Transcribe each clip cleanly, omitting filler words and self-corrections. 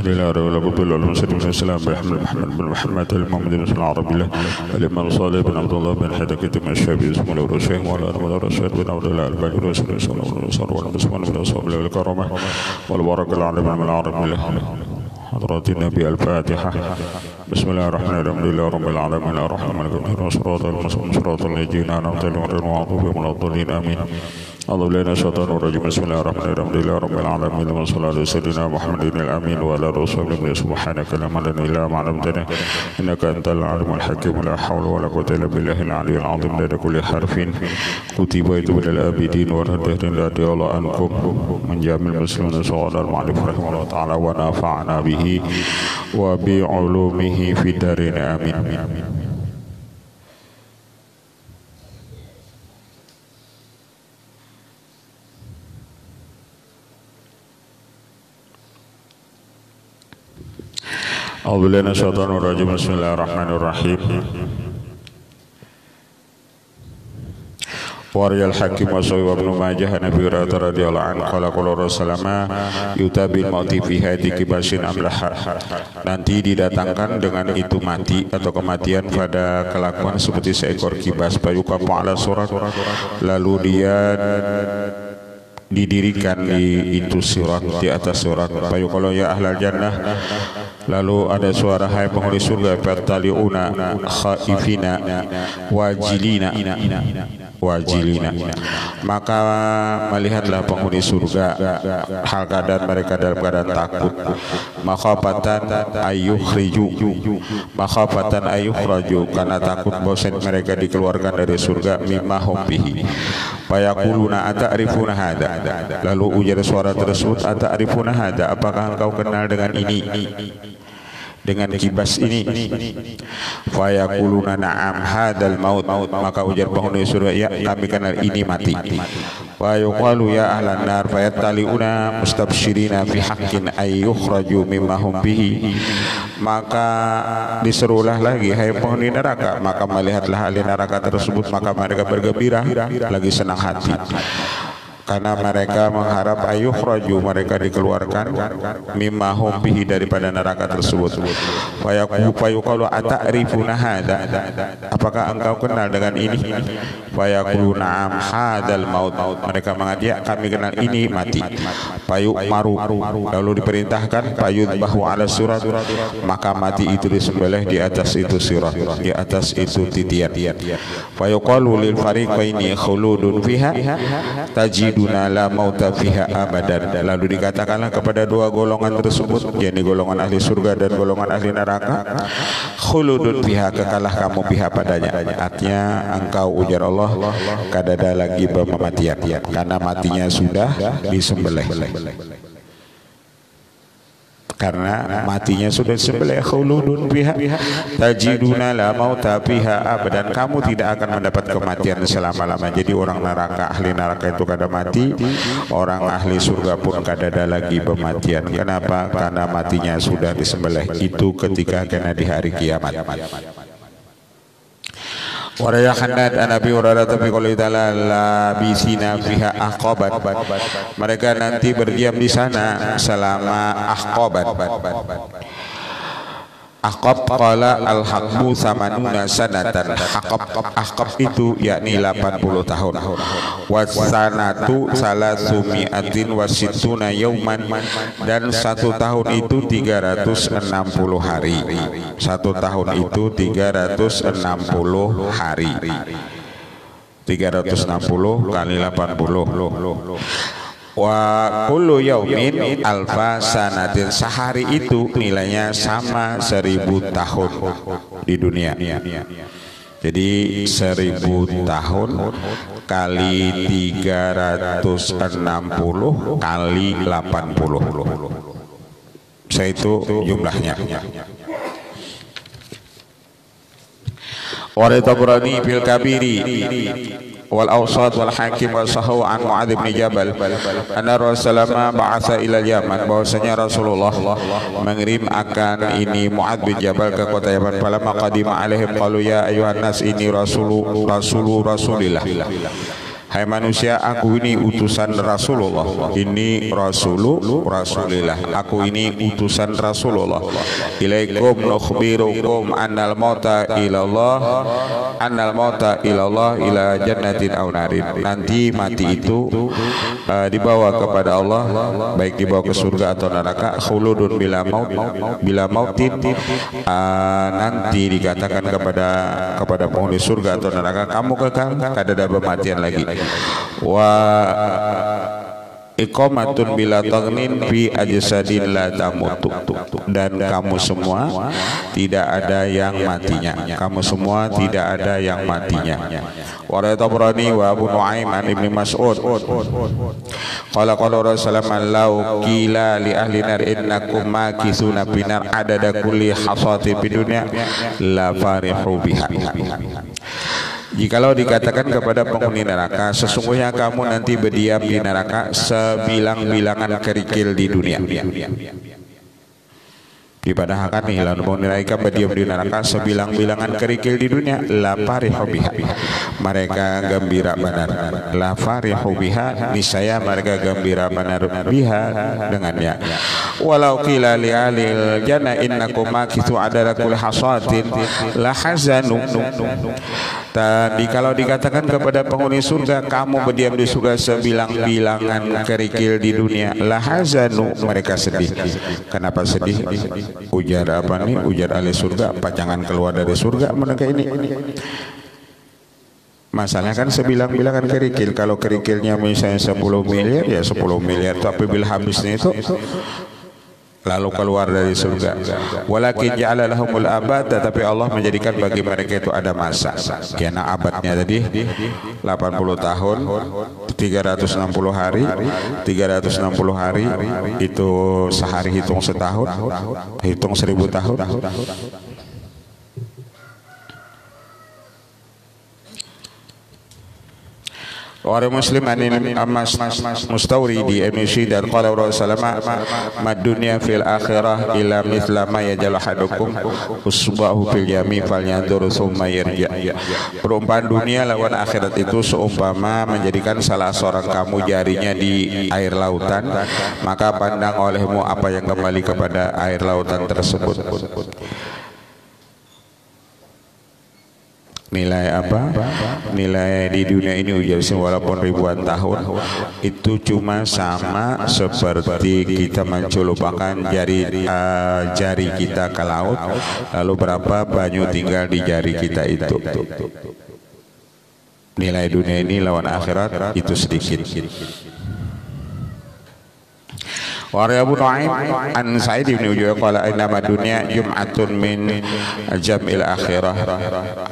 لله رب العالمين والسلام محمد بن محمد المحمد بن العربي له الإمام صالح بن عبد الله بن حيدر كتب الشافعي اسمه له الشيخ وعلى أنه الرشيد بن عبد الله الباني رسول الله صلى الله عليه وسلم والمسلمين من أصحاب له الكرامة والبركة العالم من العرب له حضرات النبي الفاتحة. بسم الله الرحمن الرحيم الحمد لله رب العالمين الرحمن الرحيم صراط المستقيم صراط الذين أنعمت عليهم غير المغضوب عليهم ولا الضالين آمين. أعوذ بالله من الشيطان الرجيم بسم الله الرحمن الرحيم الحمد لله رب العالمين وصلى الله على سيدنا محمد الأمين وعلى رسول الله سبحانك لا علم إلا ما علمتنا إنك أنت العليم الحكيم لا حول ولا قوة إلا بالله العلي العظيم لدى كل حرف كتب من الآبدين والهدهر رضي الله عنكم من جميع المسلمين صلى المعرف رحمه الله تعالى ونفعنا به وبعلومه في الدارين آمين. أعوذ بالله من الشيطان الرجيم بسم الله الرحمن الرحيم. Wariyal Hakim wa Sahih wa Ibnu Majah Nabi radhiyallahu anhu qala qala Rasulullah yutabil mauti fi hadi kibasin amlah. Nanti didatangkan dengan itu mati atau kematian pada kelakuan seperti seekor kibas payukamu ala surat, lalu dia didirikan di itu surat, di atas surat. Payuqalu ya ahlal jannah, lalu ada suara hai penghuni surga, fataliuna khaifina wajilina, maka melihatlah penghuni surga hal keadaan mereka dalam keadaan takut, makhafatan ayyukhraju, karena takut bosan mereka dikeluarkan dari surga, mimma hum bihi. Fayaquluna ata'rifuna hada, lalu ujar suara tersebut, ata'rifuna hada, apakah engkau kenal dengan ini, dengan kibas ini? Fayaquluna na'am hadal maut, maka ujar penghuni surga, ya kami kenal ini mati. Fayuqalu ya ahlan nar fayattali'una mustabsyirina fi haqqin ayyukhraju mimma hum bihi, maka diserulah lagi hai penghuni neraka, maka melihatlah ahli neraka tersebut, maka mereka bergembira lagi senang hati karena mereka mengharap ayyukhraju, mereka dikeluarkan, mimma hum bihi, daripada neraka tersebut. Fayuqalu ata'rifuna hada, apakah engkau kenal dengan ini? Fayaqulu na'am hadal maut, mereka mengatakan kami kenal ini mati. Fayu'maru, lalu diperintahkan, fayudbahu ala surat, maka mati itu disembelih di atas itu surat, di atas itu titian. Fayuqalu lil fariqaini khuludun fiha tajiduna la mauta fiha abadan, lalu dikatakanlah kepada dua golongan tersebut, yakni golongan ahli surga dan golongan ahli neraka, khuludun fiha, kekalah kamu fiha padanya, artinya engkau ujar Allah kadada lagi pematian, karena matinya sudah disembelih, karena matinya sudah disembelih. Khuludun fiha tajiduna la mauta fiha abadan, kamu tidak akan mendapat kematian selama-lamanya. Jadi orang neraka, ahli neraka itu kada mati, orang ahli surga pun kada ada lagi pematian. Kenapa? Karena matinya sudah disembelih, itu ketika kena di hari kiamat. Waraya Hanad an Abi Hurairah bi qouli ta'ala labisina fiha ahqaban, mereka nanti berdiam di sana selama ahqaban. Ahqab qala al-haqbu samanuna sanatan, ahqab itu yakni 80 tahun, wasanatu salasumi'atin wasittuna yauman, dan 1 tahun itu 360 hari, 1 tahun itu 360 hari, 360 kali 80. Wa kullu yaumin alfa sanatin, sehari itu nilainya sama 1000 tahun di dunia. Jadi 1000 tahun kali 360 kali 80, saya itu jumlahnya. Wa Tabrani fil Kabiri wal awsat wal hakim wa sahu an Mu'adz bin Jabal anna Rasulullah ba'atsa ila Yaman, bahwasanya Rasulullah mengirim akan ini Mu'adz bin Jabal ke kota Yaman. Falamma qadima alaihim qalu ya ayuhan nas ini rasulillah, hai manusia, aku ini utusan Rasulullah, ini Rasulillah, aku ini utusan Rasulullah. Ilaikum nukhbirukum annal mauta ilallah ila jannatin aw narin. Nanti mati itu dibawa kepada Allah, baik dibawa ke surga atau neraka. Khuludun bila mautin, nanti dikatakan kepada penghuni surga atau neraka, kamu kekal kada ada kematian lagi. Wa iqamatun bila taghnin fi ajsadin la tamutu, dan kamu semua tidak ada yang matinya, kamu semua tidak ada yang matinya. Wa Tabrani wa Abu Nuaim an Ibnu Mas'ud qala Rasulullah sallallahu qila li ahli nar innakum makisuna binar adada kulli hasati bidunya la farihu biha. Jikalau dikatakan kepada penghuni neraka, sesungguhnya kamu nanti berdiam di neraka sebilang-bilangan kerikil di dunia. Dipadahkan nih lalu mereka berdiam di neraka sebilang-bilangan kerikil di dunia, la farihu biha, mereka gembira benar. La farihu biha, niscaya mereka gembira benar biha dengannya. Walau qila li alil jannah innakum makithu adala kulli hasatin la hazanu. Tadi kalau dikatakan kepada penghuni surga, kamu berdiam di surga sebilang-bilangan kerikil di dunia, la hazanu, mereka sedih. Kenapa sedih? Ujar apa nih? Ujar ahli surga, apa jangan keluar dari surga mereka ini. Masalahnya kan sebilang-bilangan kerikil. Kalau kerikilnya misalnya 10 miliar, ya 10 miliar. Tapi bila habisnya itu lalu keluar dari surga. Walakin ja'ala lahumul abad, tetapi Allah menjadikan bagi mereka itu ada masa. Karena abadnya tadi 80 tahun, 360 hari, 360 hari itu sehari hitung setahun, hitung 1000 tahun. Orang Muslim anin Amas Mustawridi Ibn Syidad qala Rasulullah mad dunya fil akhirah ila mithla ma yajal hadukum usbahu fil yami falyanzur summa yarja. Perumpamaan dunia lawan akhirat itu seumpama menjadikan salah seorang kamu jarinya di air lautan, maka pandang olehmu apa yang kembali kepada air lautan tersebut. Nilai apa? Nilai di dunia ini ujar walaupun ribuan tahun itu cuma sama seperti kita mencelupkan jari kita ke laut, lalu berapa banyu tinggal di jari kita itu. Nilai dunia ini lawan akhirat itu sedikit. Wa Abu Nuaim an Sa'id bin Ujayyah qala innama dunya jum'atun min jam'il akhirah.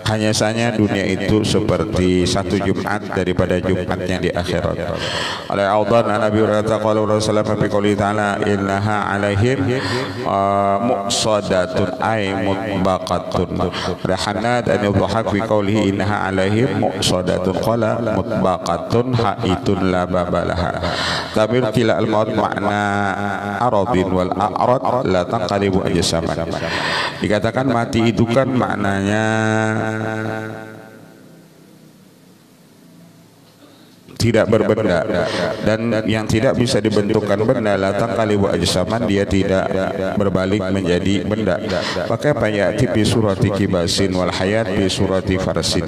Hanya saja dunia itu seperti satu Jumat daripada Jumatnya di akhirat. Oleh Audan an Abi Hurairah qala Rasulullah fi qouli ta'ala innaha alaihim muqsadatun ay mutbaqatun. Rahanad an yudhak fi qoulihi innaha alaihim muqsadatun qala mutbaqatun haitun la babalaha. Tabir kila al-maut makna aradin wal a'rad la taqalibu ajsaman. Dikatakan mati itu kan maknanya tidak berbenda, dan yang tidak bisa dibentukkan benda la taqalibu ajsaman, dia tidak berbalik menjadi benda. Pakai ayat di surati kibasin wal hayat di surati farsin.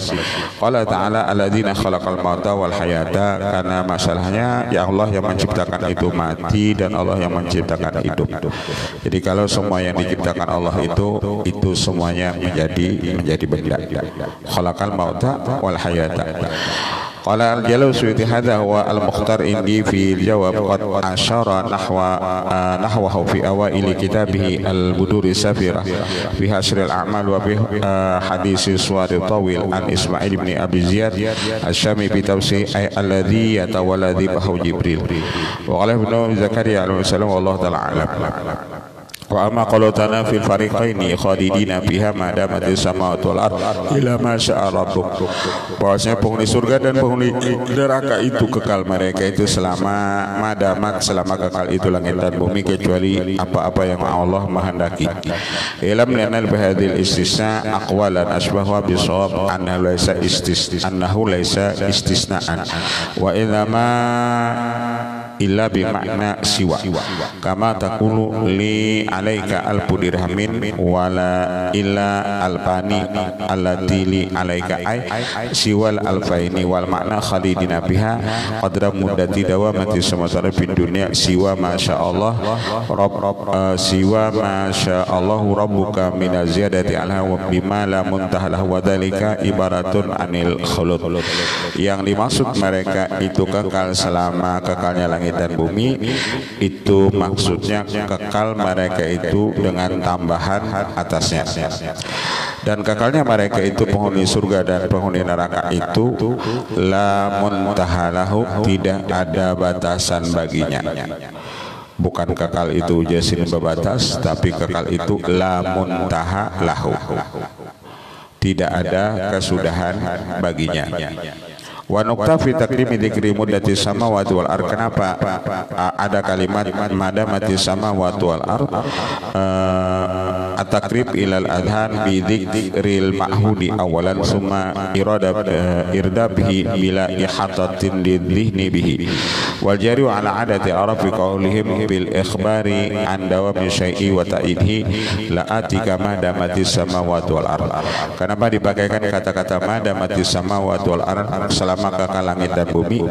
Qala ta'ala alladzina khalaqal mauta wal hayata, karena masalahnya ya Allah yang menciptakan itu mati dan Allah yang menciptakan hidup. Jadi kalau semua yang diciptakan Allah itu semuanya menjadi benda. Khalaqal mauta wal hayata. Qala al-Jalal Suyuti hadha huwa al-mukhtar indi fi jawab qad asyara nahwahu fi awaili kitabihi al-Buduri Safirah fi hasril a'mal wa fi hadisi suwari tawil an Ismail ibn Abi Ziyad al-Syami fi tafsir ay alladhi yatawalladhi bahu Jibril wa qala Ibnu Zakaria alaihi salam wallahu ta'ala alam. Wa amma qalutana fil fariqaini khalidina fiha ma damatis samawati wal ard ila ma syaa rabbuk. Bahwasanya penghuni surga dan penghuni neraka itu kekal mereka itu selama kekal itu langit dan bumi kecuali apa-apa yang Allah menghendaki. Ilam lanal bihadil istisna aqwalan asbahu bisawab annahu laisa istisnaan wa idama illa bimakna siwa kama taqulu li alaika alfu dirhamin wala illa alfani allati li alaika ay siwal alfaini wal makna khalidina biha qadra muddati dawamati samawati fid dunya siwa masya Allah siwa masya Allah rabbuka min ziyadati alha wa bima la muntahalah wa dzalika ibaratun anil khulud. Yang dimaksud mereka itu kekal selama kekalnya langit dan bumi, itu maksudnya kekal mereka itu dengan tambahan atasnya. Dan kekalnya mereka itu penghuni surga dan penghuni neraka itu la muntahalahu, tidak ada batasan baginya. Bukan kekal itu jasin berbatas, tapi kekal itu la muntahalahu, tidak ada kesudahan baginya. Wa nukta fi takrimi dzikri muddati samawati wal ard. Kenapa ada kalimat madamati samawati wal ard at-takrib ilal adhan bi dzikril ma'hudi awalan summa irdabihi bila ihatatin lidhni bihi wal jari ala adati arabi qaulihim bil ikhbari an dawami syai'i wa ta'idhi la atika madamati samawati wal ard. Kenapa dipakaikan kata-kata madamati samawati wal ard maka ke langit dan bumi?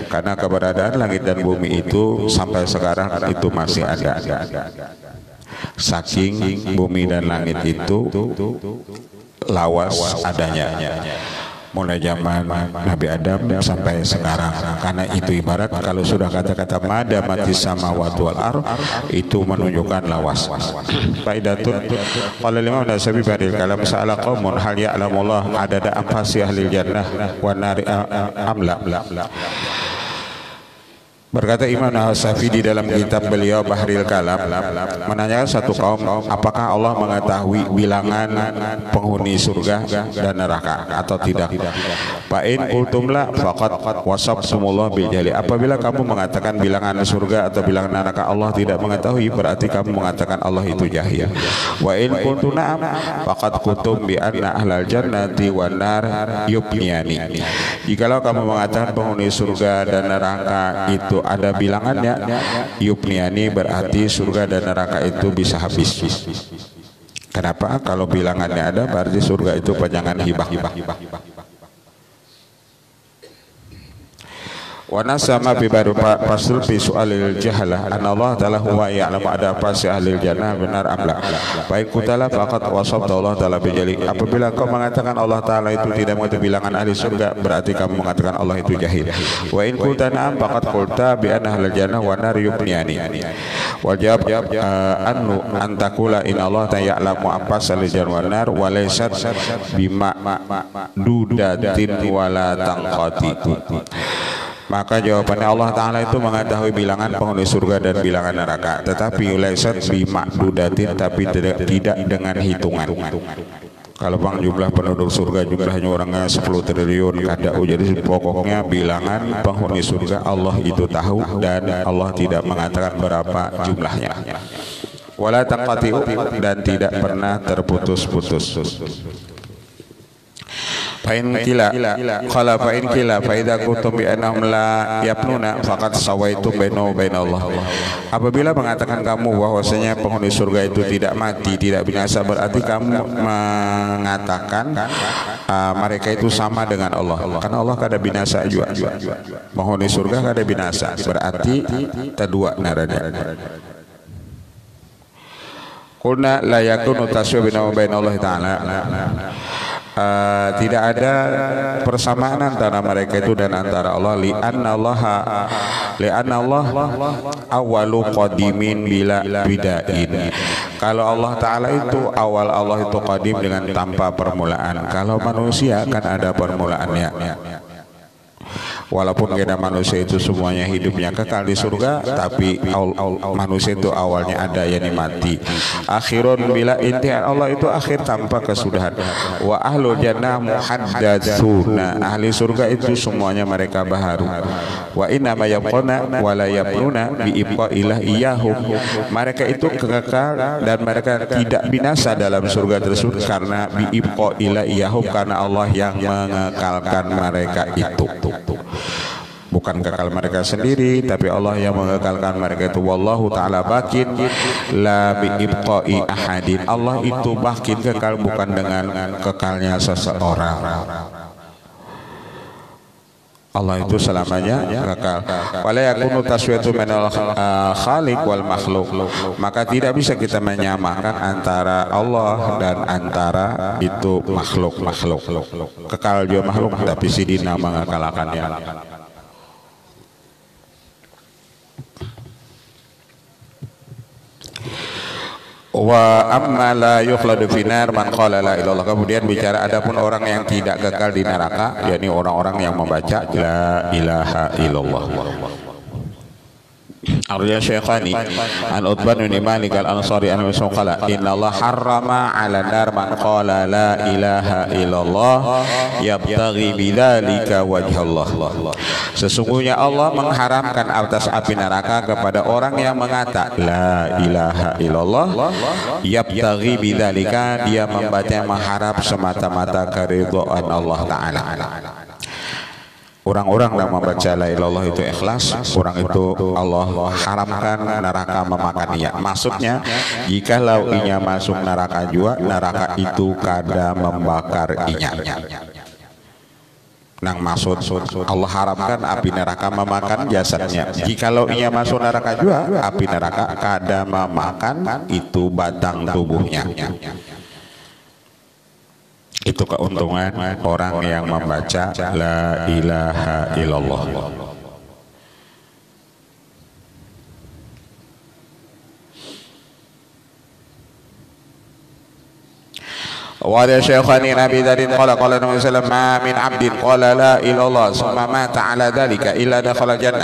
Karena keberadaan langit dan bumi itu sampai sekarang itu masih ada. Saking bumi dan langit itu lawas adanya, mulai zaman Nabi Adam sampai sekarang. Karena itu ibarat kalau sudah kata-kata madamati samawati wal ard itu menunjukkan lawas. Faidatun qala Imam Nasabi baril kalam sa'ala qaumun hal ya'lamullah adada anfasi ahli jannah wan nari amla. Berkata Imam Nasafi di dalam kitab beliau Bahril Kalam, menanyakan satu kaum, apakah Allah mengetahui bilangan penghuni surga dan neraka atau tidak? Fa'in qultum la faqad wasabtumullah bil jahli. Apabila kamu mengatakan bilangan surga atau bilangan neraka Allah tidak mengetahui, berarti kamu mengatakan Allah itu jahil. Wa in qultum na'am faqad qultum bi anna ahlal jannati wan nar yubniyani. Jikalau kamu mengatakan penghuni surga dan neraka itu ada bilangannya, yubniani berarti surga dan neraka itu bisa habis. Kenapa? Kalau bilangannya ada berarti surga itu panjangan hibah. Wa nasama fi baru fasl fi soalil jahalah an Allah ta'ala huwa ya'lamu ada apa si ahli jannah benar amla. Baik kutala faqat wasabta Allah ta'ala bijali. Apabila kau mengatakan Allah ta'ala itu tidak mengetahui bilangan ahli surga, berarti kamu mengatakan Allah itu jahil. Wa in qulta na'am faqat qulta bi anna ahli jannah wa nar yubniyani. Wal jawab annu antakula in Allah ta'ala ya'lamu apa ahli jannah wa nar wa laysat bima dudatin wala tanqati. Maka jawabannya Allah Ta'ala itu mengetahui bilangan penghuni surga dan bilangan neraka, tetapi laisat bimakdudatin, tapi tidak dengan hitungan. Kalau bang jumlah penduduk surga jumlahnya orangnya 10 triliun kada, jadi pokoknya bilangan penghuni surga Allah itu tahu dan Allah tidak mengatakan berapa jumlahnya. Wala taqatiu, dan tidak pernah terputus-putus. Fa'in kila qala fa'in kila fa idza kuntum bi annahum la yabnuna faqad sawaitum bainahu bainallah. Apabila mengatakan kamu bahwasanya penghuni surga itu tidak mati, tidak binasa, berarti kamu mengatakan mereka itu sama dengan Allah. Karena Allah kada binasa juga. Penghuni surga kada binasa, berarti kedua narada. Qulna la yakunu tasawwuh bainallahi ta'ala. Tidak ada persamaan antara mereka itu dan antara Allah. Li'anna Allah awalu qadimin bila bidain. Kalau Allah Ta'ala itu awal, Allah itu qadim dengan tanpa permulaan. Kalau manusia kan ada permulaannya. Walaupun kita manusia itu semuanya hidupnya kekal di surga, tapi manusia itu awalnya ada yang mati. Akhirun bila intihan, Allah itu akhir tanpa kesudahan. Wa ahlul jannah muhaddatsuna, ahli surga itu semuanya mereka baharu. Wa inna ma yabquna wa la yabluna bi ibqailah iyahum, mereka itu kekal dan mereka tidak binasa dalam surga tersebut karena bi ibqailah iyahum, karena Allah yang mengekalkan mereka itu. Bukan kekal mereka sendiri, tapi Allah yang mengekalkan mereka itu. Wallahu ta'ala bakin la bi ibqai ahadin, Allah itu bakin kekal bukan dengan kekalnya seseorang. Allah itu selamanya kekal. Wala yakunu taswiyatu minal khaliq wal makhluk, maka tidak bisa kita menyamakan antara Allah dan antara itu makhluk. Kekal juga makhluk, tapi sidina mengekalkannya. Wa amma la yukhladu finar man qala la ilallah. Kemudian bicara adapun orang yang tidak kekal di neraka, yakni orang-orang yang membaca la ilaha illallah. Arya Syekhani an Utban bin Malik al-Ansari an qala innallaha harrama 'ala nar man qala la ilaha illallah yabtaghi bidzalika wajhallah. Sesungguhnya Allah mengharamkan atas api neraka kepada orang yang mengatakan la ilaha illallah yabtaghi bidzalika, dia membaca mengharap semata-mata keridhaan Allah taala. Orang-orang yang membaca la ilaha illallah itu ikhlas, orang itu Allah haramkan neraka memakannya. Maksudnya jikalau inya masuk neraka juga, neraka itu kada membakar inya. Nang maksud Allah haramkan api neraka memakan jasadnya. Jikalau ia masuk neraka juga, api neraka kada memakan itu batang tubuhnya. Itu keuntungan orang yang membaca la ilaha illallah. Wa ada Syekhani Nabi Dzari qala qala Nabi sallallahu alaihi wasallam ma min 'abdin qala la ilaha illallah summa mata 'ala dzalika illa dakhala jannah.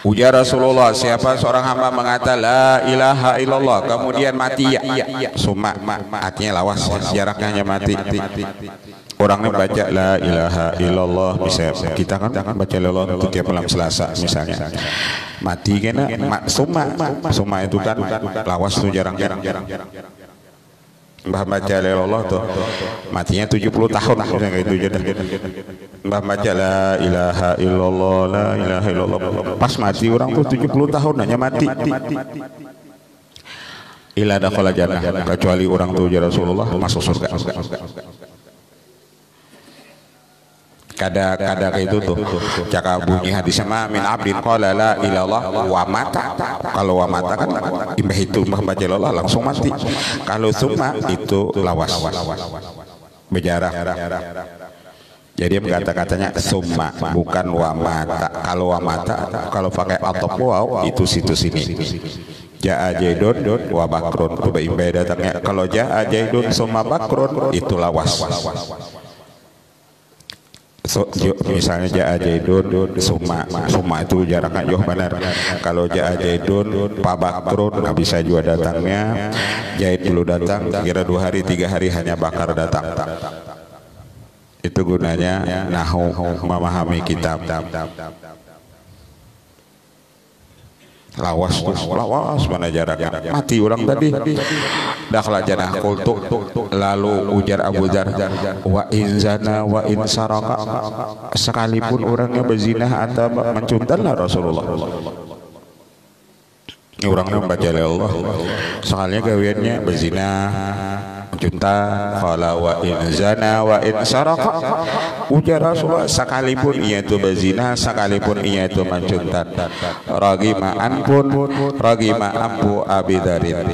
Ujar Rasulullah, siapa seorang hamba mengatakan la ilaha illallah kemudian mati summa, artinya lawas, jaraknya mati. Orangnya baca la ilaha illallah, bisa kita kan baca la ilaha itu tiap malam Selasa misalnya. Mati kena summa itu kan lawas tuh jarang-jarang. Mbah baca la ilallah tuh matinya 70 tahun kayak gitu jadi. Mbah baca la ilaha illallah, la ilaha illallah, pas mati orang tuh 70 tahun hanya mati. Ila dakhala jannah, kecuali orang tuh ya Rasulullah masuk surga. Kada itu tuh cakap bunyi hadisnya ma min abdin qala la ilallah wa mata. Kalau wa mata kan imbah itu baca la langsung mati. Kalau summa itu lawas berjarak. Jadi kata-katanya summa bukan wa mata. Kalau wa mata kalau pakai atop waw itu situ sini. Ja'a jaidun wa bakrun, imbah datangnya. Kalau ja'a jaidun summa bakrun itu lawas. Misalnya ja'a jaidun summa itu jaraknya jauh benar. Kalau ja'a jaidun pa bakrun nggak bisa juga datangnya. Jaid dulu datang kira 2 hari 3 hari hanya bakar datang. Itu gunanya nahu memahami kitab. Lawas mana jaraknya mati orang tadi dakhala jannah qultu, lalu ujar Abu Dzar wa in zana wa in saraka, sekalipun orangnya berzinah atau mencuntanlah Rasulullah. Orangnya membaca la Allah soalnya gawiannya berzinah mencunta. Qala wa in zana wa in saraka, ujar Rasulullah sekalipun ia itu berzina, sekalipun ia itu mencunta. Ragima ampu Abi Dzarin.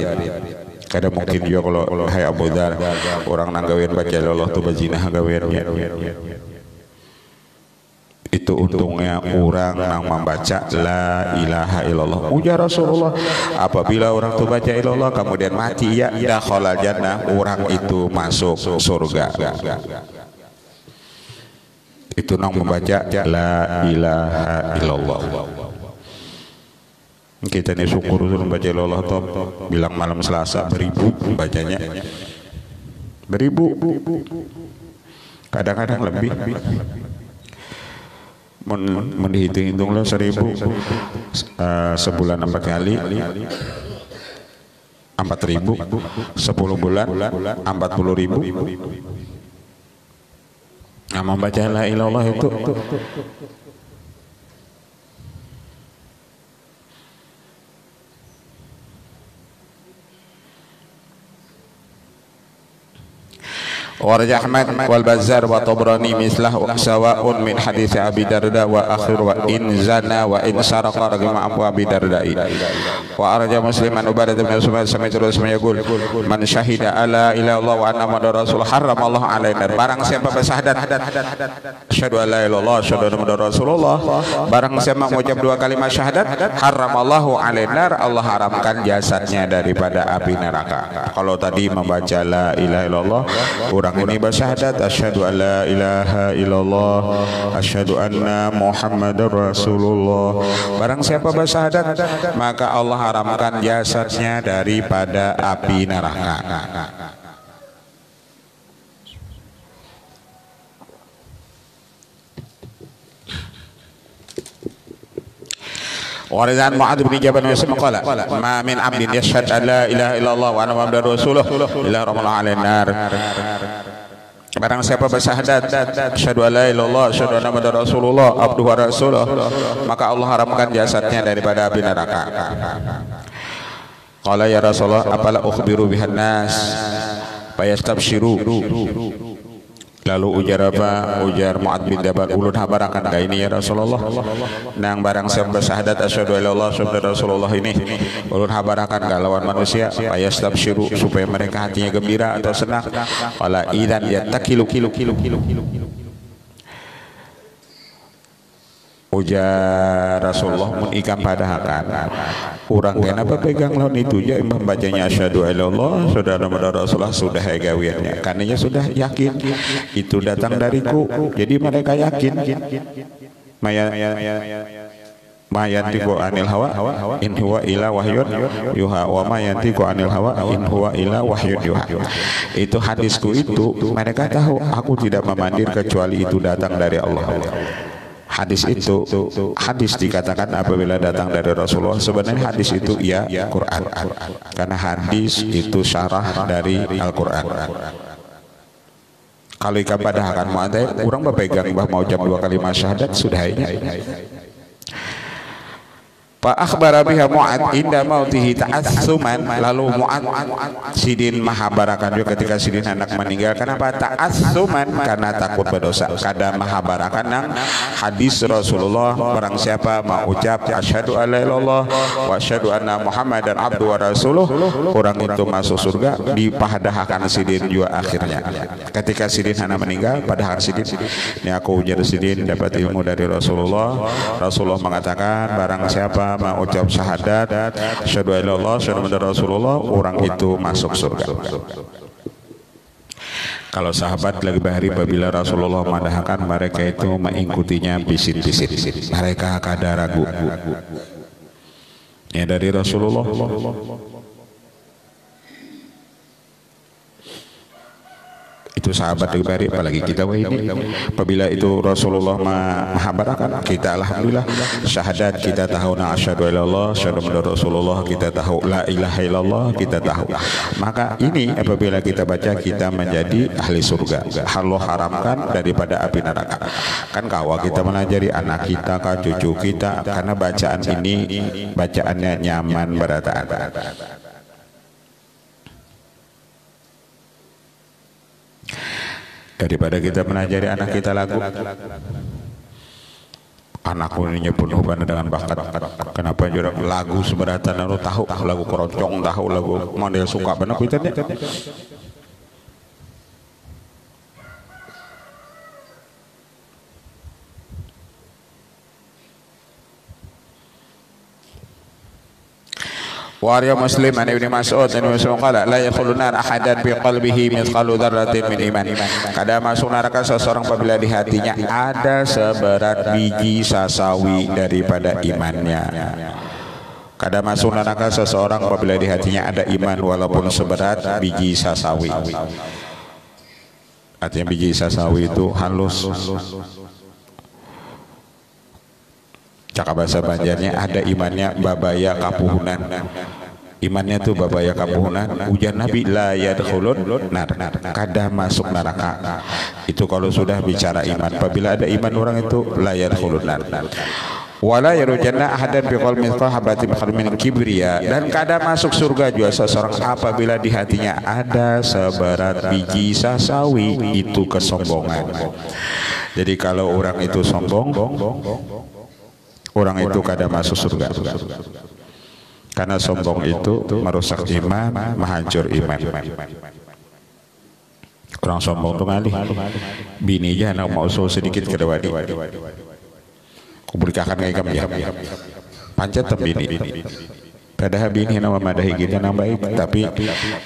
Kada mungkin juga kalau hai Abu Dzar orang nanggawian baca Allah tuh berzina gawiannya. Itu untungnya orang yang membaca la ilaha illallah. Ujar Rasulullah, apabila orang itu baca ilallah kemudian mati ya dakhala jannah, orang itu masuk surga. itu nang membaca la ilaha illallah. Kita ini syukur membaca la ilaha illallah, bilang malam Selasa beribu bacanya, beribu, kadang-kadang lebih. Menghitung-hitung lah 1000 sebulan 4 kali 4000, 10 bulan 40.000. Nah, membaca la ilaha illallah itu Warja Ahmad wal Bazzar wa Tabrani mislah sawa'un min hadits Abi Darda wa akhir wa in zana wa in saraqa ragama Abu Abi Dardai wa arja Musliman Ubadah bin Usman sami terus mayaqul man syahida ala ilaha illallah wa anna muhammadar rasul haramallahu alaina. Barang siapa bersyahadat asyhadu alla ilaha illallah asyhadu anna muhammadar rasulullah, barang siapa mengucap 2 kalimat syahadat haramallahu alaina, Allah haramkan jasadnya daripada api neraka. Kalau tadi membaca la ilaha illallah, orang ini bersyahadat asyhadu alla ilaha illallah asyhadu anna muhammadar rasulullah. Barang siapa bersyahadat, maka Allah haramkan jasadnya daripada api neraka. Warizan Mu'adz bin Jabal qala ma min 'abdin yashhadu an la ilaha illallah wa anna muhammadar rasulullah illa ramal 'alan nar. Barang siapa bersyahadat asyhadu an la ilaha illallah asyhadu anna muhammadar rasulullah abduhu wa rasuluh, maka Allah haramkan jasadnya daripada api neraka. Qala ya Rasulullah afala ukhbiru bihan nas fayastabshiru. Lalu ujar apa? Ujar Mu'adz bin Jabal, ulun habarakan ka ini ya Rasulullah. Nang barang siapa bersyahadat asyhadu an la ilaha illallah Rasulullah ini, ulun habarakan ka lawan manusia ayastabshiru, supaya mereka hatinya gembira atau senang. Wala idzan yattakilu. Ujar Rasulullah mun ikam padahakan urang kenapa pegang lawan itu ya membacanya asyhadu an la ilaha illallah saudara Rasulullah sudah gawiannya, karena sudah yakin itu datang dariku, jadi mereka yakin. Mayantiku anil hawa in huwa ila wahyun yuha wa mayantiku anil hawa in huwa ila wahyun yuha. Itu hadisku itu mereka tahu aku tidak memandir kecuali itu datang dari Allah. Hadis itu, hadis dikatakan apabila datang dari Rasulullah, sebenarnya hadis itu ya Quran, karena hadis itu syarah dari Al-Quran. Kalau ikan pada akan mu'adzab, orang berpegang bah mau jam 2 kalimat syahadat sudah ini. Fa akhbara biha Mu'adz inda mautihi ta'assuman. Lalu Mu'adz sidin mahabarakan juga ketika sidin anak meninggal. Kenapa ta'assuman? Karena takut berdosa. Kada mahabarakan nang hadis Rasulullah, barang siapa mau ucap asyhadu alla ilaha illallah wa asyhadu anna muhammadan abdu wa rasuluh, orang itu masuk surga. Dipahadahakan sidin juga akhirnya. Ketika sidin anak meninggal, padahal sidin ini aku ujar sidin dapat ilmu dari Rasulullah. Rasulullah mengatakan barang siapa mau ucap syahadat asyhadu an la ilaha illallah asyhadu anna rasulullah, orang itu masuk surga. Kalau sahabat lagi bahari apabila Rasulullah madahkan, mereka itu mengikutinya bisin-bisin, mereka kada ragu ya dari Rasulullah. Itu sahabat dari apalagi kita ini. Apabila itu Rasulullah mahabarakan, kita alhamdulillah syahadat, kita tahu na asyhadu an la ilaha illallah asyhadu anna rasulullah, kita tahu la ilaha illallah, kita tahu. Maka ini apabila kita baca, kita menjadi ahli surga. Allah haramkan daripada api neraka. Kan kawa kita melajari anak kita, kan cucu kita, karena bacaan ini bacaannya nyaman berataan. Daripada kita menajari anak kita lagu, anakku ini penuh dengan bakat. Kenapa juga lagu seberatan lalu tahu lagu keroncong, tahu lagu model suka benar kuitannya. Warya Muslim an Ibnu Mas'ud an Muslim qala la yadkhulun nar ahadan fi qalbihi mithqalu dzarratin min iman. Kada masuk neraka seseorang apabila di hatinya ada seberat biji sasawi daripada imannya. Kada masuk neraka seseorang apabila di hatinya ada iman walaupun seberat biji sasawi. Artinya biji sasawi itu halus. Cakap bahasa Banjarnya ada imannya babaya kapuhunan. Imannya tuh babaya kapuhunan. Ujar Nabi la yadkhulun nar. Kada masuk neraka. Itu kalau sudah bicara iman. Apabila ada iman orang itu la yadkhulun nar. Wala yarujanna ahadan bi qalbi habatin min kibriya, dan kada masuk surga juga seseorang apabila di hatinya ada seberat biji sasawi, itu kesombongan. Jadi kalau orang itu sombong, orang itu kada masuk surga. Karena sombong itu merusak iman, menghancur iman. Orang sombong itu ngalih. Bini aja nak mau usul sedikit ke dewadi. Kuburikakan kayak kamu ya. Pancet tembini. Padahal bini nama madahi kita nama baik, tapi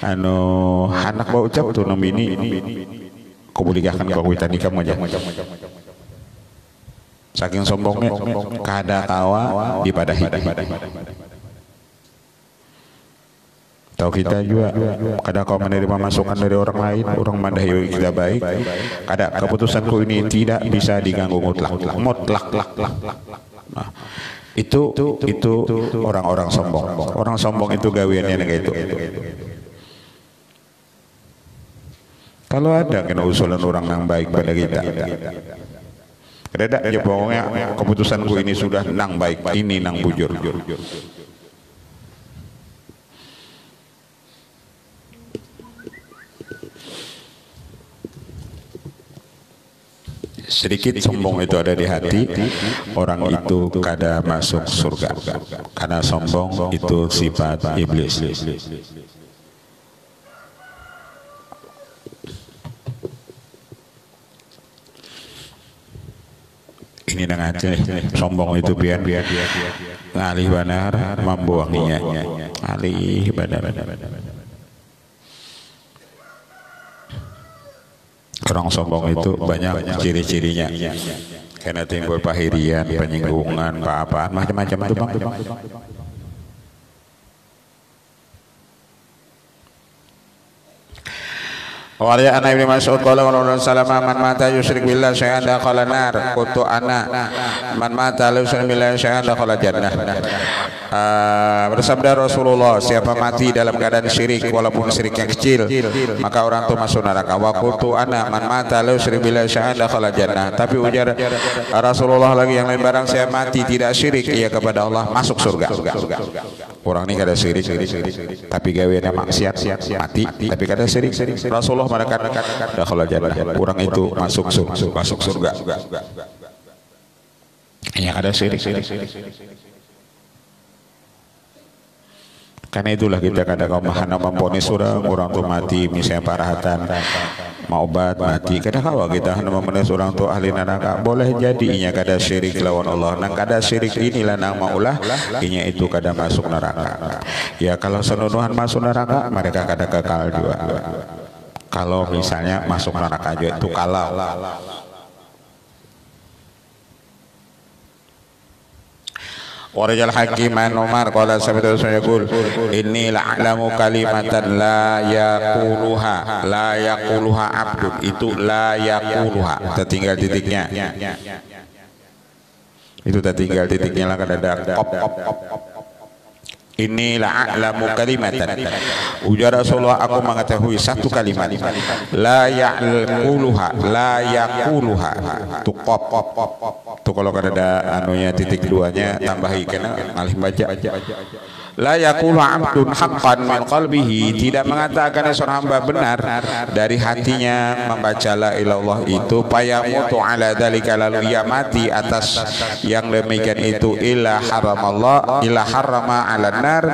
anak bau ucap tuh nama bini. Kuburikakan kau kita nikah aja. Saking sombongnya kada kawa dipadahi. Tahu kita juga kada kau menerima masukan dari orang lain, orang madahi kita baik. Kada keputusanku ini tidak bisa diganggu mutlak. Nah, itu orang-orang sombong. Orang sombong itu gawiannya kayak itu. Kalau ada kena usulan orang yang baik pada kita. Kada aja pokoknya keputusanku ini sudah nang baik, ini nang bujur. Sedikit sombong itu ada di hati, orang itu kada masuk surga. Karena sombong itu sifat iblis. Ini dengan sombong itu biar alih benar membuanginya, alih benar. Orang sombong itu banyak ciri-cirinya, karena timbul pahirian, penyinggungan, apa-apaan, macam-macam itu bang. Waliya ana Ibnu Mas'ud qala Rasulullah sallallahu man mata yusyrik billahi syai'an dakhala nar qultu ana man mata la yusyrik billahi syai'an dakhala jannah. Bersabda Rasulullah, siapa mati dalam keadaan syirik walaupun syiriknya kecil maka orang itu masuk neraka. Wa qultu ana man mata la yusyrik billahi syai'an dakhala jannah. Tapi ujar Rasulullah lagi yang lain, barang saya mati tidak syirik ia kepada Allah masuk surga. Orang ini kada syirik tapi gaweannya maksiat, mati tapi kada syirik. Rasulullah mengatakan dakhala jannah, orang itu masuk surga. Hanya kada syirik. Karena itulah kita kadang mahana memponis orang tuh mati, misalnya parahatan mau obat mati, kadang kawa kita hanya memponis orang tuh ahli neraka. Boleh jadi inya kada syirik lawan Allah. Nang kada syirik inilah nang maulah inya itu kada masuk neraka. Ya kalau senunuhan masuk neraka mereka kada kekal juga. Kalau misalnya masuk neraka juga itu kalau. Warajal Hakim an Umar qala sabda yaqul inni la'lamu kalimatan la yaquluha abdun, itu la yaquluha tertinggal titiknya. Itu tertinggal titiknya lah kada ada qop. Inni la'lamu kalimatan, ujar Rasulullah, aku mengetahui satu kalimat la yaquluha tu qop. Tuh kalau ada anunya titik duanya tambahi kena alih baca. La yaqulu abdun haqqan min qalbihi, tidak mengatakan seorang hamba benar dari hatinya membaca la ilallah itu, payamutu ala dzalika, lalu ia mati atas yang demikian itu, illa harama ala nar,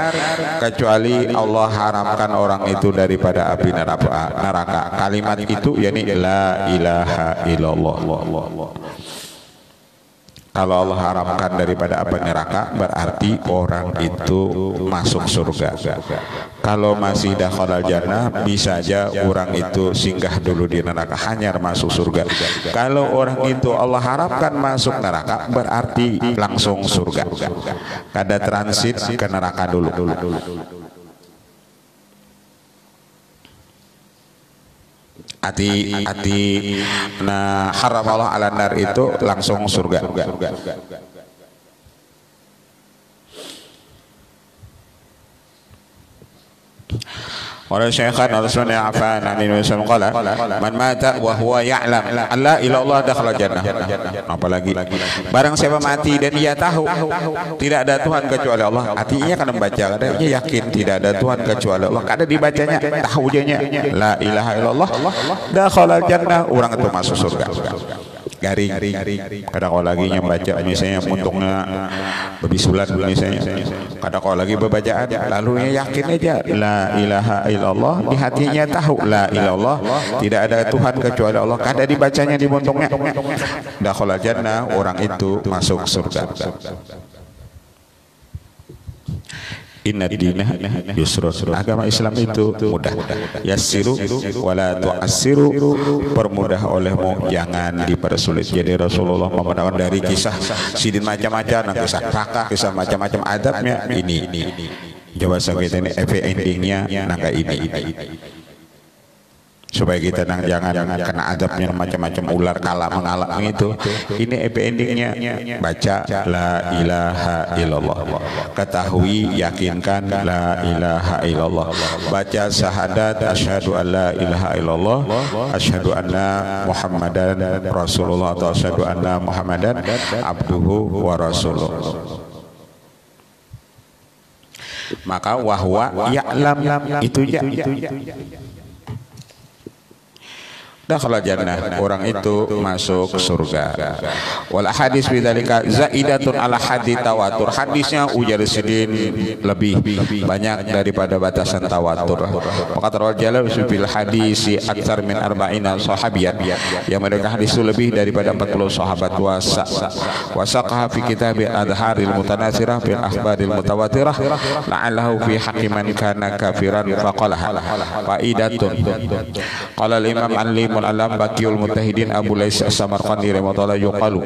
kecuali Allah haramkan orang itu daripada api neraka. Kalimat itu yakni la ilaha illallah. Kalau Allah haramkan daripada api neraka, berarti orang itu masuk surga. Kalau masih dakhalal jannah, bisa saja orang itu singgah dulu di neraka, hanya masuk surga. Kalau orang itu Allah harapkan masuk neraka, berarti langsung surga. Kada transit ke neraka dulu. Ati nah haram Allah ala nar itu langsung surga. Orang syekhan Rasulun yang afan amin wasallam qala man mata wa huwa ya'lam alla ila Allah dakhala jannah. Apalagi barang siapa mati dan ia tahu tidak ada Tuhan kecuali Allah, artinya kan membaca dia yakin tidak ada Tuhan kecuali Allah, kada dibacanya tahu janya la ilaha illallah dakhala jannah, orang itu masuk surga. Garing kada kau lagi yang baca misalnya untungnya bebisulan misalnya, kada kau lagi bebacaan lalu yakin aja la ilaha illallah, di hatinya tahu la ilallah tidak ada Tuhan kecuali Allah, kada dibacanya di untungnya dakhala jannah, orang itu masuk surga. Inna dina yusrun, agama Islam itu mudah. Yassiru wala tu'assiru, permudah olehmu, jangan dipersulit. Jadi Rasulullah memandangkan dari kisah sidin macam-macam, kisah neraka, kisah macam-macam adabnya ini. Coba kita ini endingnya naga ini. Supaya kita jangan kena adabnya macam-macam ular kala mengalak itu. Ini endingnya baca la ilaha illallah, ketahui yakinkan la ilaha illallah, baca syahadat asyhadu an la ilaha illallah, asyhadu anna muhammadan rasulullah atau asyhadu anna muhammadan abduhu wa rasuluh. Maka wahwa ya'lam itu ya dakhala jannah, orang itu masuk surga. Wal hadis bidzalika zaidatun ala hadis tawatur, hadisnya ujar sidin lebih banyak daripada batasan tawatur. Maka terwajala fil hadisi aktsar min arba'ina sahabiyan, yang mereka hadis itu lebih daripada 40 sahabat. Wasaqaha fi kitab adharil mutanasirah bil akhbaril mutawatirah la'allahu fi haqiman kana kafiran faqalaha faidatun. Qala al-imam al-lim alam Baqiyul Mutahidin Abu Lais As-Samarqandi rahimahullah yuqalu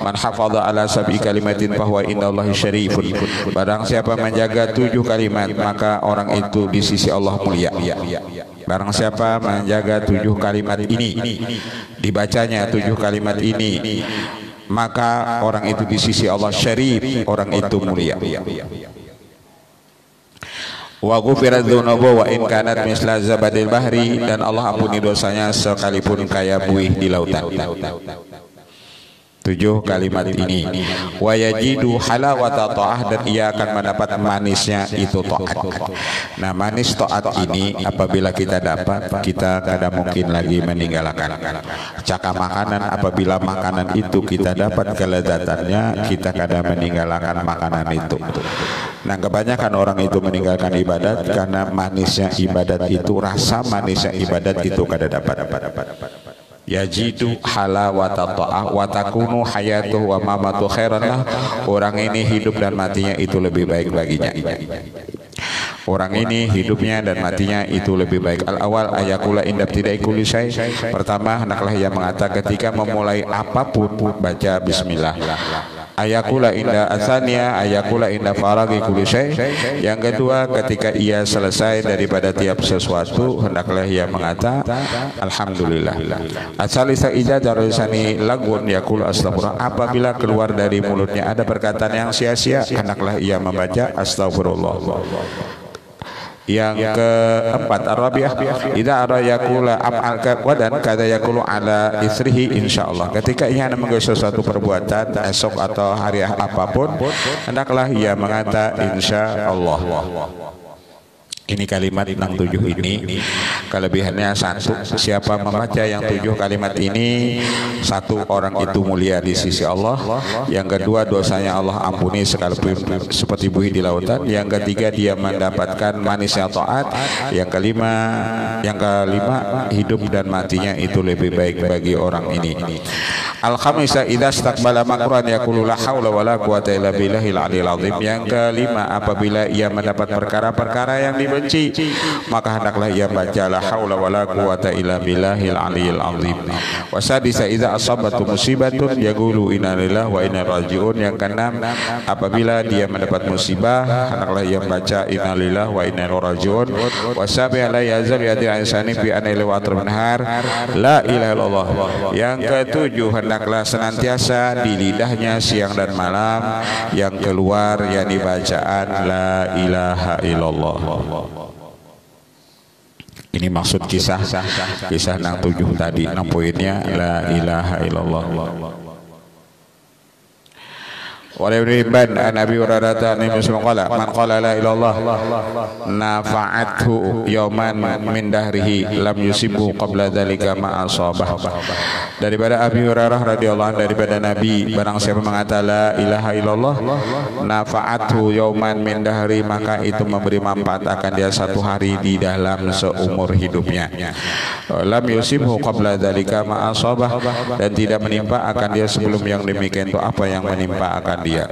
man hafadha ala sab'i kalimatin fahuwa indallahi syarifun, barang siapa menjaga 7 kalimat maka orang itu di sisi Allah mulia. Barang siapa menjaga 7 kalimat ini, dibacanya 7 kalimat ini, maka orang itu di sisi Allah syarif, orang itu mulia. Wa ghufirat dzunubu wa in kanat misla zabadil bahri, dan Allah ampuni dosanya sekalipun kayak buih di lautan. 7 kalimat ini. Wa yajidu halawata ta'ah, dan ia akan mendapat manisnya itu taat. Nah, manis taat ini apabila kita dapat, kita kada mungkin lagi meninggalkan. Caka makanan, apabila makanan itu kita dapat kelezatannya, kita kada meninggalkan makanan itu. Nah, kebanyakan orang itu meninggalkan ibadat karena manisnya ibadat itu, rasa manisnya ibadat itu kada dapat. Yajidu halawata ta'ah wa takunu hayatuhu wa mamatu khairan lah, orang ini hidup dan matinya itu lebih baik baginya. Orang ini hidupnya dan matinya itu lebih baik. Al-awal ayakula inda ibtida'i kulli syai'. Pertama, hendaklah ia mengatakan ketika memulai apapun baca bismillah. Ayakula inda asania, ayakula inda faragi kulli syai'. Yang kedua, ketika ia selesai daripada tiap sesuatu, hendaklah ia mengatakan alhamdulillah. Asalisa ijazah lisani lagun yakul astaghfirullah. Apabila keluar dari mulutnya ada perkataan yang sia-sia, hendaklah ia membaca astaghfirullah. Yang keempat, ar-rabi'ah idza ara yaqula af'al wadan kada yaqulu ala isrihi insyaallah. Ketika ia menggawe sesuatu perbuatan esok atau hari apapun, hendaklah ia mengata insyaallah. Ini kalimat 67 ini Kelebihannya satu, siapa membaca yang 7 kalimat ini, satu, orang itu mulia di sisi Allah. Yang kedua, dosanya Allah ampuni sekalipun seperti buih di lautan. Yang ketiga, dia mendapatkan manisnya taat. Yang kelima, hidup dan matinya itu lebih baik bagi orang ini. Al-khamisa, idza istaqbala makran yaqulu la haula wala quwata illa billahil aliyil azim. Yang kelima, apabila ia mendapat perkara-perkara yang dibenci, maka hendaklah ia baca la haula wala quwata illa billahil aliyil azim. Wasadisa, idza asabatu musibatun yaqulu inna lillahi wa inna ilaihi rajiun. Yang keenam, apabila dia mendapat musibah, hendaklah ia baca inna lillahi wa inna ilaihi rajiun. Wasabi'a la yazal yadi insani fi anil wa nahar la ilaha illallah. Yang ketujuh, hendaklah senantiasa di lidahnya siang dan malam yang keluar yakni bacaan la ilaha illallah. Ini maksud kisah nang 7 tadi, 6 poinnya la ilaha illallah. Wa Ibnu Hibban an Abi Hurairah an Muslim qala man qala la ilallah nafa'athu yawman min dahrihi lam yusibhu qabla dzalika ma asabah. Daripada Abi Hurairah radhiyallahu anhu, daripada Nabi, barang siapa mengatakan la ilaha illallah nafa'athu yawman min dahri, maka itu memberi manfaat akan dia satu hari di dalam seumur hidupnya. Lam yusibhu qabla dzalika ma asabah, dan tidak menimpa akan dia sebelum yang demikian itu apa yang menimpa akan dia.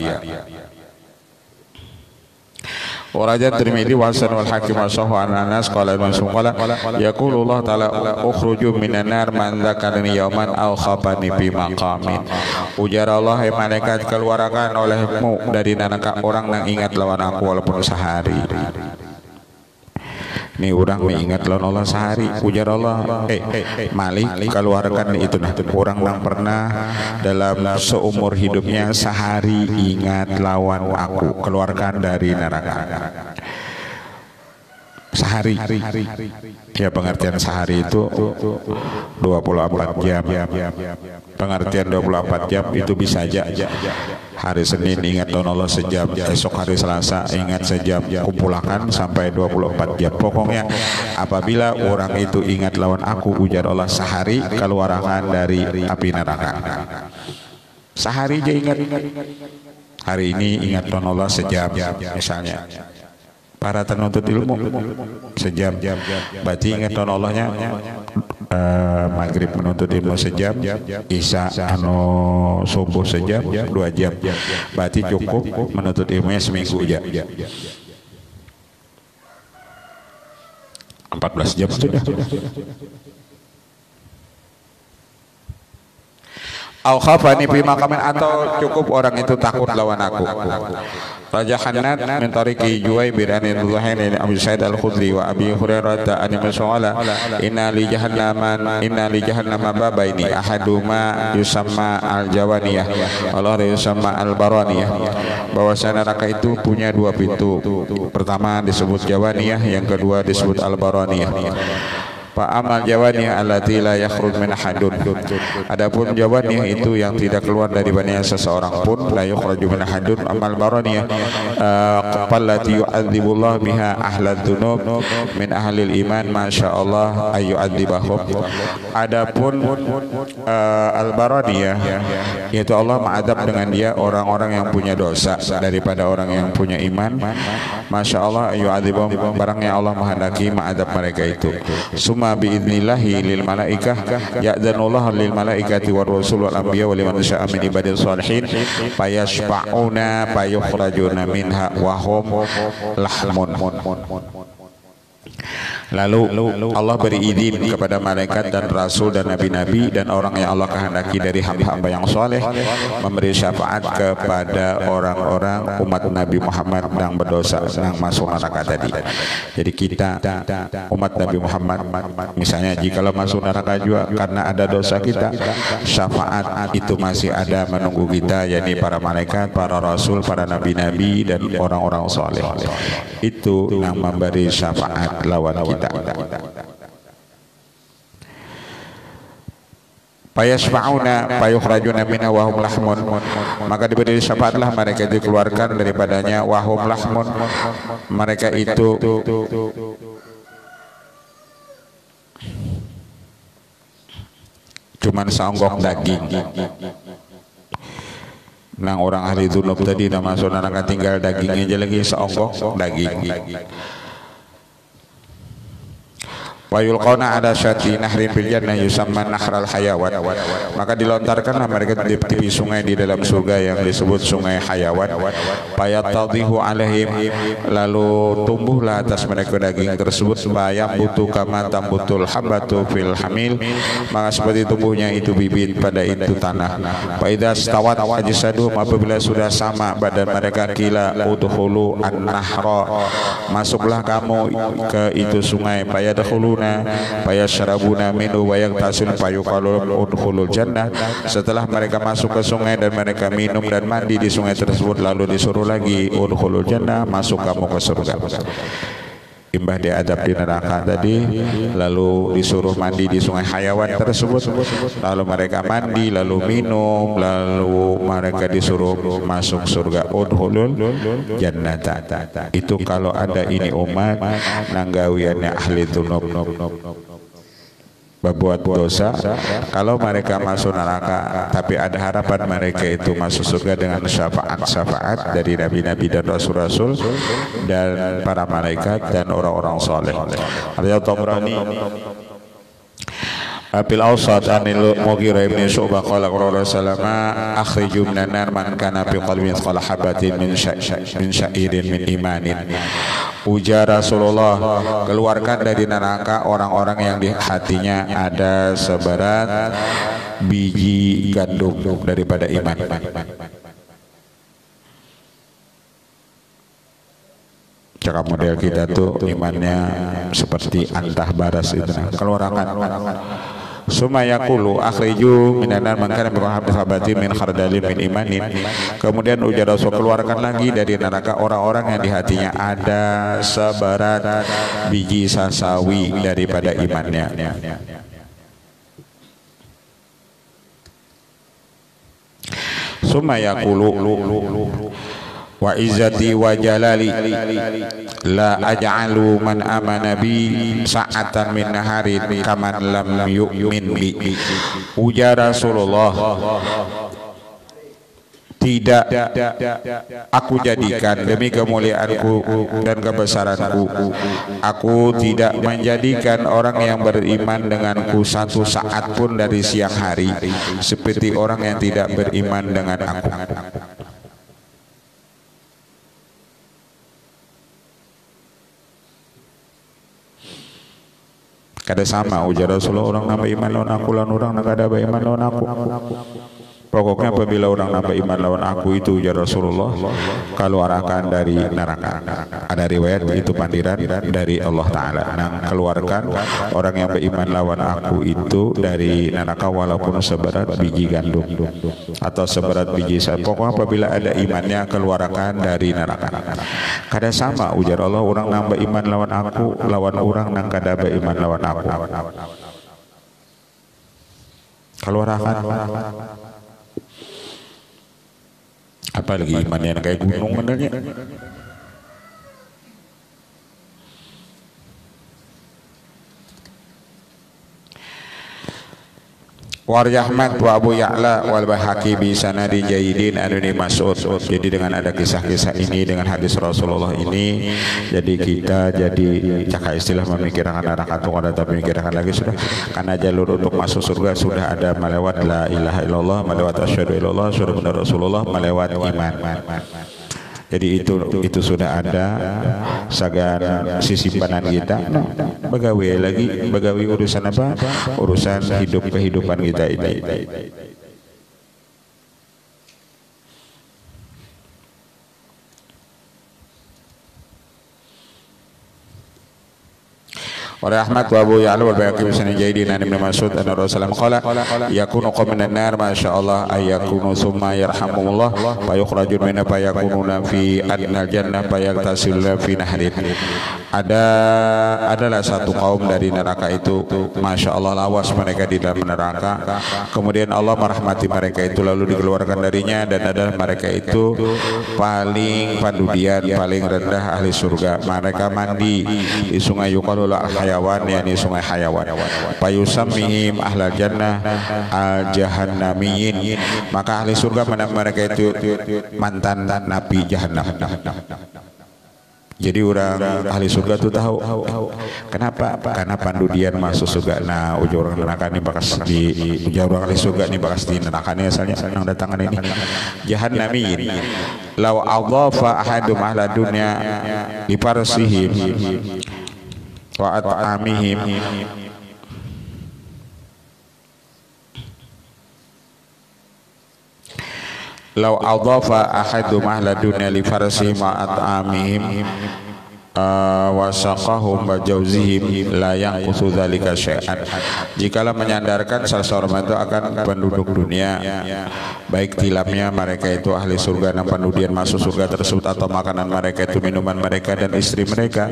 Waraja Tirmidzi wa Hasan wal Hakim wa Sahih an Anas qala Rasul qala yaqulu Allah taala ukhruju minan nar man dzakarani yauman aw khafani fi maqamin. Ujar Allah, hai malaikat, keluarkan olehmu dari neraka orang yang ingat lawan aku walaupun sehari. Ini orang mengingat lawan Allah sehari. Ujar Allah, Malik, keluarkan itu nah, orang yang pernah dalam seumur hidupnya sehari ingat lawan aku, keluarkan dari neraka. Sehari, ya pengertian sehari itu 24 jam. Pengertian 24 jam itu bisa aja hari Senin ingat lawan Allah sejam, esok hari Selasa ingat sejam, kumpulkan sampai 24 jam. Pokoknya apabila orang itu ingat lawan aku, ujar Allah, sehari keluarkan dari api neraka. Sehari aja ingat. Hari ini ingat lawan Allah sejam misalnya. Para penuntut ilmu sejam, berarti ingat lawan Allahnya maghrib menuntut ilmu sejam, isya subuh sejam, 2 jam, berarti cukup menuntut ilmunya seminggu aja. 14 jam sudah. Au khafani fi maqamin, atau cukup orang itu takut lawan aku. Raja Hanad min tariqi Juwaybir an Zuhair Abu Sa'id Al-Khudri wa Abi Hurairah an Mus'ala inna li jahannama babaini ahaduma yusamma al-jawaniyah Allah yusamma al-baraniyah. Bahwasanya neraka itu punya 2 pintu. Pertama disebut jawaniyah, yang kedua disebut al-baraniyah. Fa amal jawaniyah allati la yakhruj min ahadun. Adapun jawaniyah itu yang tidak keluar dari badannya seseorang pun, la yukhraju min ahadun. Amal baraniyah allati yu'adzibullah biha ahlad dzunub min ahlil iman masyaallah ay yu'adzibahum. Adapun al-baraniyah yaitu Allah mengazab dengan dia orang-orang yang punya dosa daripada orang yang punya iman, masyaallah ay yu'adzibahum, barangnya Allah menghendaki mengazab mereka itu. Summa biidnillahi lil malaikah ya'dzanullah lil malaikati war rasul wal anbiya wa liman syaa min ibadil salihin fayashfa'una fayukhrajuna minha wa hum lahmun. Lalu Allah beri izin kepada malaikat dan rasul dan nabi-nabi dan orang yang Allah kehendaki dari hamba-hamba yang soleh memberi syafaat kepada orang-orang umat Nabi Muhammad yang berdosa yang masuk neraka tadi. Jadi kita umat Nabi Muhammad misalnya jikalau masuk neraka juga karena ada dosa kita, syafaat itu masih ada menunggu kita, yakni para malaikat, para rasul, para nabi-nabi dan orang-orang soleh. Itu yang memberi syafaat lawan kita. Payasfa'una payukhrajuna minha wa hum lahmun, maka diberi syafaatlah mereka dikeluarkan daripadanya wa hum lahmun, mereka itu cuman saonggok daging. Nang orang ahli dzunub tadi nama saudara tinggal dagingnya aja lagi saonggok daging. Wa yulqana ada syati nahrin fil jannah yusamma nahral hayawan, maka dilontarkanlah mereka di tepi sungai di dalam surga yang disebut sungai hayawan. Fayatadhihu alaihim, lalu tumbuhlah atas mereka daging tersebut. Bayam butuh kama tambutul habatu fil hamil, maka seperti tumbuhnya itu bibit pada itu tanah. Fa idza stawat ajsaduhum, apabila sudah sama badan mereka, kila udkhulu an-nahra, masuklah kamu ke itu sungai. Fayadkhulu fayashrabuna minhu wa yaghtasilun fayuqalu udkhulul jannah. Setelah mereka masuk ke sungai dan mereka minum dan mandi di sungai tersebut, lalu disuruh lagi udkhulul jannah, masuk kamu ke surga. Imbah diadab di neraka tadi, lalu disuruh mandi di sungai hayawan tersebut, lalu mereka mandi, lalu minum, lalu mereka disuruh masuk surga. Udkhulul jannata. Itu kalau ada ini umat nanggawiannya ahli dzunub berbuat dosa, kalau mereka masuk neraka, tapi ada harapan mereka itu masuk surga dengan syafaat dari nabi-nabi dan rasul-rasul dan para malaikat dan orang-orang saleh. Riwayat Tabrani Abil Awsat anil Mughirah ibn Syu'bah qala qala Rasulullah akhriju minan nar man kana fi qalbihi mithqala habatin min sya'irin min imanin. Ujar Rasulullah, keluarkan dari neraka orang-orang yang di hatinya ada seberat biji gandum daripada iman. Cakap model kita tuh imannya seperti antah baras itu. Keluarkan. Sumayaqulu akhriju minan nar man kana bi habati min khardalin min imanin. Kemudian ujar Rasul, keluarkan lagi dari neraka orang-orang yang di hatinya ada seberat biji sasawi daripada imannya. Sumayaqulu wa izzati wa jalali la aj'alu man amana bi sa'atan min naharin kaman lam yu'min bi. Ujar Rasulullah, tidak aku jadikan demi kemuliaanku dan kebesaranku, aku tidak menjadikan orang yang beriman denganku satu saat pun dari siang hari seperti orang yang tidak beriman dengan aku. Kada sama ujar Rasulullah, orang nambah iman lawan aku lan orang kada iman lawan aku. Pokoknya apabila orang nambah iman lawan aku itu ujar Rasulullah, keluarkan dari neraka. Ada riwayat itu pandiran dari Allah Ta'ala, nang keluarkan orang yang beriman lawan aku itu dari neraka walaupun seberat biji gandum atau seberat biji sawi. Pokoknya apabila ada imannya keluarkan dari neraka. Kada sama ujar Allah, orang nambah iman lawan aku lawan orang nang kada beriman lawan aku. Keluarkan. Apalagi imannya kayak gunung benernya. Warji Ahmad wa Abu Ya'la wal Bahaqi bi sanadi jayyidin an Ibnu Mas'ud. Jadi dengan ada kisah-kisah ini dengan hadis Rasulullah ini, jadi kita jadi cakap istilah memikirkan neraka atau ada tapi memikirkan lagi sudah, karena jalur untuk masuk surga sudah ada melewat la ilaha illallah, melewat asyhadu illallah, asyhadu anna Rasulullah, melewat iman. Jadi itu sudah ada sagan sisi panan kita. Bagawi lagi, bagawi urusan apa? Urusan kehidupan kita ini. Oleh Ahmad wa Abu Ya'la wal Bayhaqi bi sanad jayyidin an Ibnu Mas'ud anna Rasulullah qala yakunu qawmun nar ma sya'allah ay yakunu summa yarhamullah fa yukhrajun minha fa yakununa fi adnal jannah fa yaktasiluna fi nahrin. Adalah satu kaum dari neraka itu, masya Allah lawas mereka di dalam neraka, kemudian Allah merahmati mereka itu lalu dikeluarkan darinya, dan adalah mereka itu paling padudian, paling rendah ahli surga. Mereka mandi di sungai yuqalul hayawan yakni sungai hayawan. Fayusammihim ahlal jannah al-jahannamiyin, maka ahli surga mereka itu mantan nabi jahannam. Jadi orang ahli surga tuh tahu kenapa? Karena pandudian masuk surga. Nah, ujung orang neraka ini bakas di ujung orang ahli surga ini bakas di neraka ini asalnya senang datangan ini jahannamiyin. Law adhafa ahadum ahla dunya li farsihim wa at'amihim law adhafa ahadum ahla dunya li farsihim wa at'amihim wasaqahum wa jawzihim la yanqusu dzalika syai'an. Jikalau menyandarkan salah seorang itu akan penduduk dunia, baik tilapnya mereka itu ahli surga dan pendudian masuk surga tersebut, atau makanan mereka itu, minuman mereka dan istri mereka,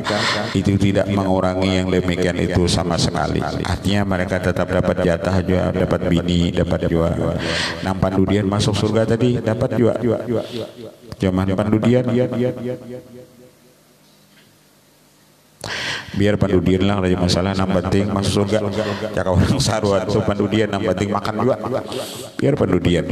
itu tidak mengurangi yang demikian itu sama sekali. Artinya mereka tetap dapat jatah juga, dapat bini, dapat juga. Nah, pendudian masuk surga tadi dapat juga. Cuman pendudian biar pandudian lah aja masalah, yang penting masuk surga. Cakap orang sarua tuh pandudian, yang penting makan juga, biar pandudian.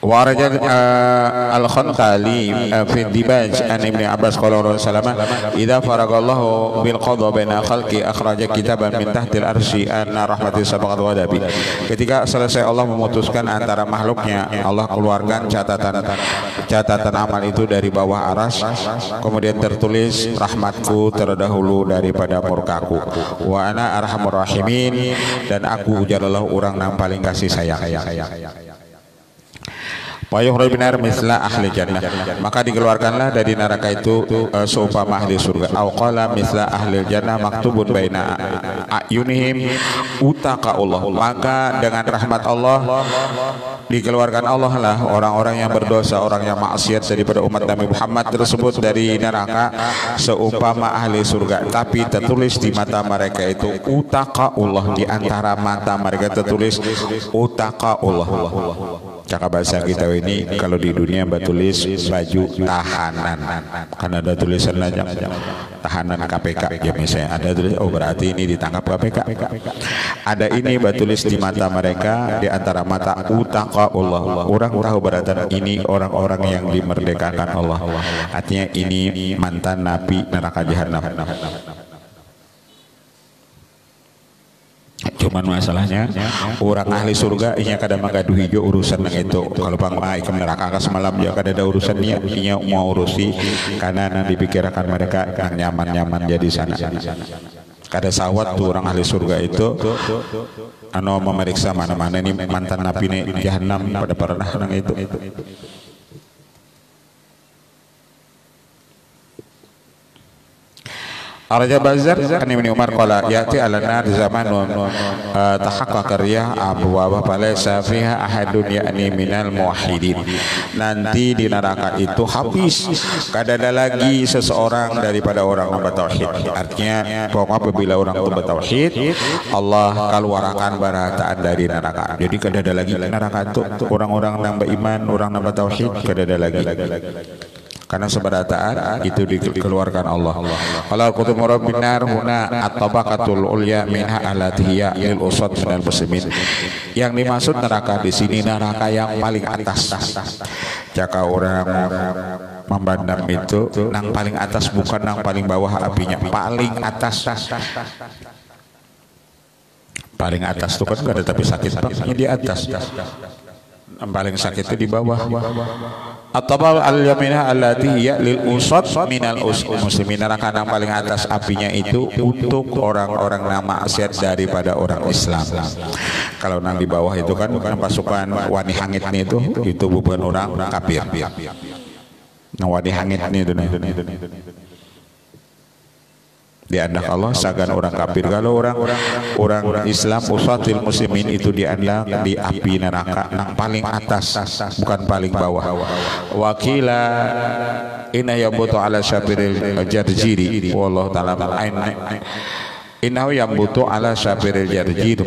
Warajat al-Khanqali fi Dibaj an Ibn Abbas qala Rasulullah idza faragallahu bil qada baina khalqi akhraja kitaban min tahtil arsy anna rahmati sabaqat ghadabi. Ketika selesai Allah memutuskan antara makhluknya, Allah keluarkan catatan amal itu dari bawah aras, kemudian tertulis rahmatku terdahulu daripada murkaku, wa ana arhamur rahimin, dan aku jalalah orang yang paling kasih sayang. Wayuhraj binar misla ahli jannah, maka dikeluarkanlah dari neraka itu seumpama ahli surga. Au qala misla ahli jannah maktubun baina ayunihim utaqaullah, maka dengan rahmat Allah dikeluarkan Allah lah orang-orang yang berdosa, orang yang maksiat daripada umat Nabi Muhammad tersebut dari neraka seumpama ahli surga, tapi tertulis di mata mereka itu utaqaullah, di antara mata mereka tertulis utaqaullah. Cakap bahasa kita ini kalau di dunia batulis baju tahanan, karena ada tulisan aja tahanan KPK ya, misalnya ada tulis, oh berarti ini ditangkap KPK. Ada ini batulis di mata mereka, di antara mata utaqaullah, orang tahu berarti ini orang-orang yang dimerdekakan Allah, artinya ini mantan nabi neraka jahanam. Cuman masalahnya orang ahli surga inya kada magaduh hijau urusan yang itu. Kalau pang ikam neraka ka semalam ya kada ada urusan inya mau urusi, karena yang dipikirkan mereka yang nyaman-nyaman jadi sana. Kada sawat tuh orang ahli surga itu anu memeriksa mana-mana ini mantan nabi nih jahanam pada pernah nang itu. Raja Bazar kan Ibnu Umar qala yati ala nar zamanun tahaqqaqa riyah abwaaba falaysa fiha ahadun ya'ni minal muwahhidin. Nanti di neraka itu habis, kada ada lagi seseorang daripada orang yang bertauhid. Artinya pokoknya apabila orang itu bertauhid, Allah keluarkan barataan dari neraka. Jadi kada ada lagi neraka itu orang-orang yang beriman, orang yang bertauhid, kada ada lagi. Karena seberataan itu dikeluarkan Allah. Kalau kutub murabbin nar huna at-tabaqatul ulya minha alatiya lil usad minal muslimin. Yang dimaksud neraka di sini neraka yang paling atas. Jika orang memandang itu nang paling atas, bukan nang paling bawah apinya, paling atas. Paling atas itu kan enggak ada tapi sakit banget di atas. Yang paling sakit itu di bawah. At-tabaq al-yaminah allati hiya lil usad minal muslimin. Neraka yang paling atas apinya itu untuk orang-orang yang maksiat daripada orang Islam. Kalau nang di bawah itu kan pasukan wani hangit itu bukan orang kafir. Nah wani hangit itu diandak Allah sagan orang kafir. Kalau orang Islam usatil muslimin itu diandak di api neraka nang paling atas, bukan paling bawah. Wakila inna yabutu ala syafiril jarjiri wallahu ta'ala Innahu yang butuh ala syafiril jarjir,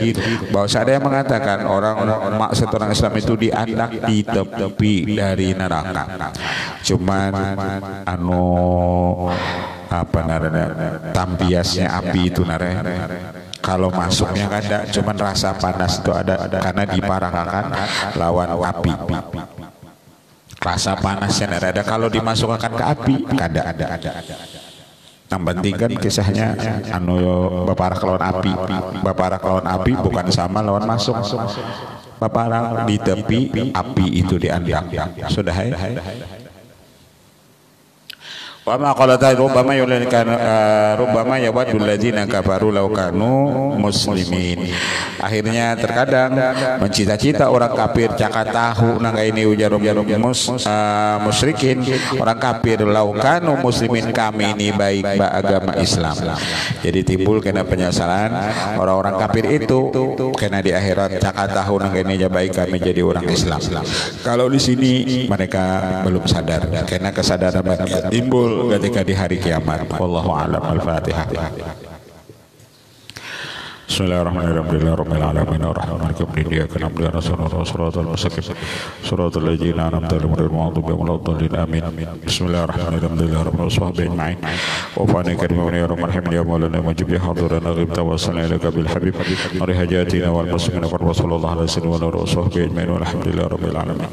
bahwa ada yang mengatakan orang maksud orang Islam itu dianak di tepi dari neraka. Cuman anu apa narana tampiasnya api itu narana kalau masuknya kan ada, cuman rasa panas itu ada karena diparahkan lawan api. Rasa panasnya ada kalau dimasukkan ke api kada ada. Yang penting kan kisahnya anu baparak lawan api. Baparak lawan api bukan sama lawan masuk. Baparak di tepi, api itu diandak. Sudah hai. Wa ma qala ta'ala rubbama yulikan rubbama yawadul ladzina kafaru law kanu muslimin. Akhirnya terkadang mencita-cita orang kafir caka tahu nang ini ujarum musyrikin orang kafir law kanu muslimin kami ini baik agama Islam. Jadi timbul kena penyesalan orang-orang kafir itu kena di akhirat caka tahu nang ini baik kami jadi orang Islam. Kalau di sini mereka belum sadar karena kesadaran mereka timbul ketika di hari kiamat. Wallahu a'lam. Al-Fatihah. Bismillahirrahmanirrahim. Rabbil alamin arrahmanir rahim. Iyyaka na'budu wa iyyaka nasta'in. Shiratal mustaqim. Shiratal ladzina an'amta 'alaihim ghairil maghdubi 'alaihim waladdallin. Amin. Bismillahirrahmanirrahim. Alhamdulillahi washabbihi ajma'in. Wa fa'ana karimun ya rahmanir rahim ya maulana wajib ya hadirana ghibta wa sallallahu ilaika bil habib. Ari hajatina wal muslimina wa sallallahu alaihi wa sallam wa ala alihi wa sahbihi ajma'in. Alhamdulillahi rabbil alamin.